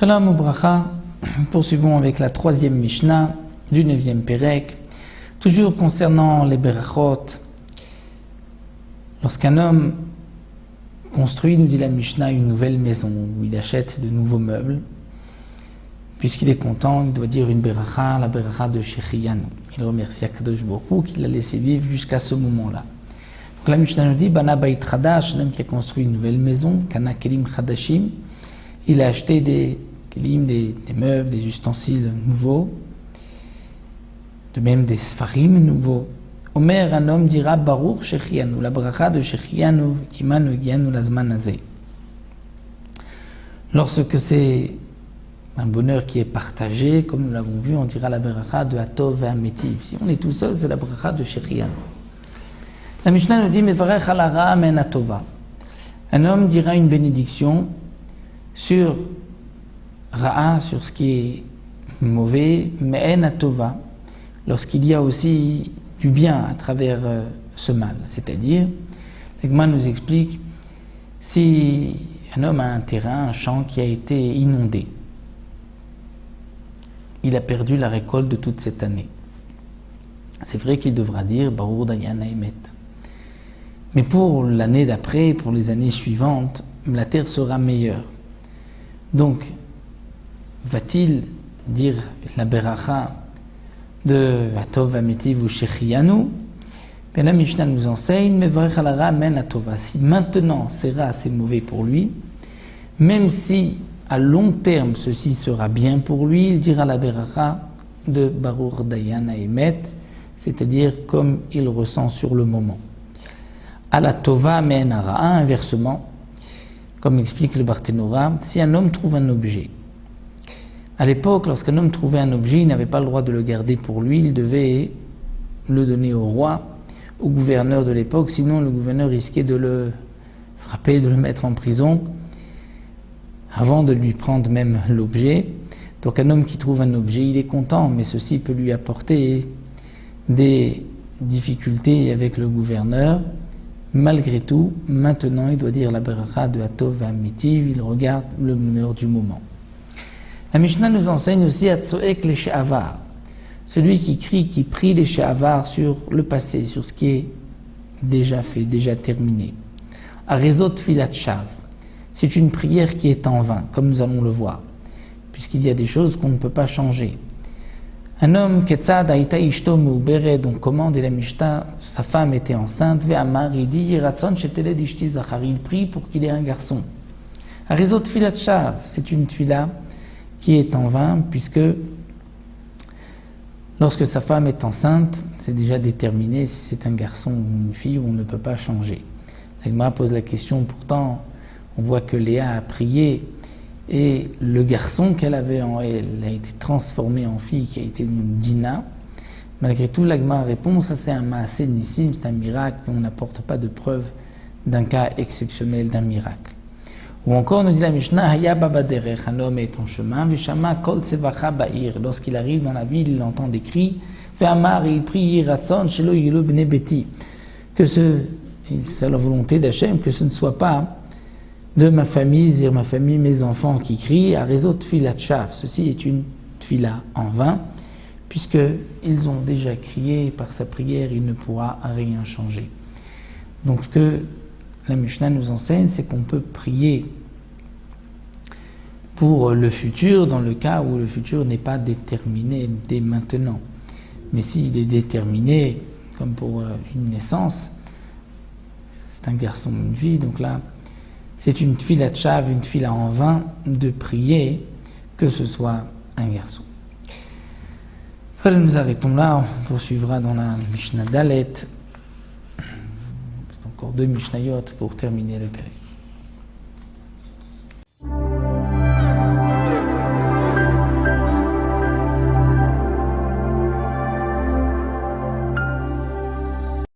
Shalom Ubracha, poursuivons avec la troisième Mishnah du 9e Pérec, toujours concernant les Berachot. Lorsqu'un homme construit, nous dit la Mishnah, une nouvelle maison, où il achète de nouveaux meubles, puisqu'il est content, il doit dire une Beracha, la Beracha de Shechiyanu. Il remercie Akadosh Baruch Hu qui l'a laissé vivre jusqu'à ce moment-là. Donc la Mishnah nous dit, Bana Bait Chadash, un homme qui a construit une nouvelle maison, Kana Kelim Chadashim, il a acheté des kelim, des meubles, des ustensiles nouveaux, de même des sfarim nouveaux. Omer, un homme dira Baruch Shechiyanu, la bracha de Shechiyanu, Kimanu Gianu Lazman Azeh. Lorsque c'est un bonheur qui est partagé, comme nous l'avons vu, on dira la bracha de Atov et Ametiv. Si on est tout seul, c'est la bracha de Shechiyanu. La Mishnah nous dit Mevarech alara amen atova. Un homme dira une bénédiction sur Ra'a, sur ce qui est mauvais, mais en atova, lorsqu'il y a aussi du bien à travers ce mal. C'est-à-dire, l'Egma nous explique, si un homme a un terrain, un champ qui a été inondé, il a perdu la récolte de toute cette année. C'est vrai qu'il devra dire Baruch Dayan Haemet. Mais pour l'année d'après, pour les années suivantes, la terre sera meilleure. Donc, va-t-il dire la beracha de Atov Ametiv ou Shechiyanu? Mais la Mishnah nous enseigne, Mevarech alara amen atova. Si maintenant c'est mauvais pour lui, même si à long terme ceci sera bien pour lui, il dira la beracha de Baruch Dayan Haemet, c'est-à-dire comme il ressent sur le moment. À la tova men ara, inversement, comme explique le Barthénora, si un homme trouve un objet, à l'époque, lorsqu'un homme trouvait un objet, il n'avait pas le droit de le garder pour lui, il devait le donner au roi, au gouverneur de l'époque, sinon le gouverneur risquait de le frapper, de le mettre en prison, avant de lui prendre même l'objet. Donc un homme qui trouve un objet, il est content, mais ceci peut lui apporter des difficultés avec le gouverneur. Malgré tout, maintenant, il doit dire la beracha de Atov Ametiv, il regarde le bonheur du moment. La Mishnah nous enseigne aussi à Tzoek les She'avar, celui qui crie, qui prie les She'avar sur le passé, sur ce qui est déjà fait, déjà terminé. Arezot Filat Shav, c'est une prière qui est en vain, comme nous allons le voir, puisqu'il y a des choses qu'on ne peut pas changer. Un homme, Ketzad Aïta Ishto Meuberet, on commande, et la Mishnah, sa femme était enceinte, Ve'amar, il dit, Yiratson Sheteled Ishti Zachar, il prie pour qu'il ait un garçon. Arezot Filat Shav, c'est une tfila qui est en vain, puisque lorsque sa femme est enceinte, c'est déjà déterminé si c'est un garçon ou une fille, on ne peut pas changer. La Gemara pose la question, pourtant, on voit que Léa a prié, et le garçon qu'elle avait en elle a été transformé en fille, qui a été une Dina. Malgré tout, la Gemara répond, ça c'est un Maaseh Nissim, c'est un miracle, on n'apporte pas de preuve d'un cas exceptionnel, d'un miracle. Ou encore, nous dit la Mishnah, Haya babaderech, un homme est en chemin, Vishama kol tsevacha ba'ir, lorsqu'il arrive dans la ville, il entend des cris, Ve'amar, il prie Yiratson, shelo yilo bnei beti, que c'est la volonté d'Hachem, que ce ne soit pas de ma famille, c'est-à-dire ma famille, mes enfants qui crient, Arezot Filat Shav, ceci est une tfila en vain, puisqu'ils ont déjà crié, par sa prière, il ne pourra rien changer. Donc ce que la Mishnah nous enseigne, c'est qu'on peut prier pour le futur, dans le cas où le futur n'est pas déterminé dès maintenant. Mais s'il est déterminé, comme pour une naissance, c'est un garçon, une fille, donc là, c'est une tfila tchav, une tfila en vain, de prier que ce soit un garçon. Voilà, nous arrêtons là, on poursuivra dans la Mishnah Dalet. C'est encore 2 Mishnayot pour terminer le périple.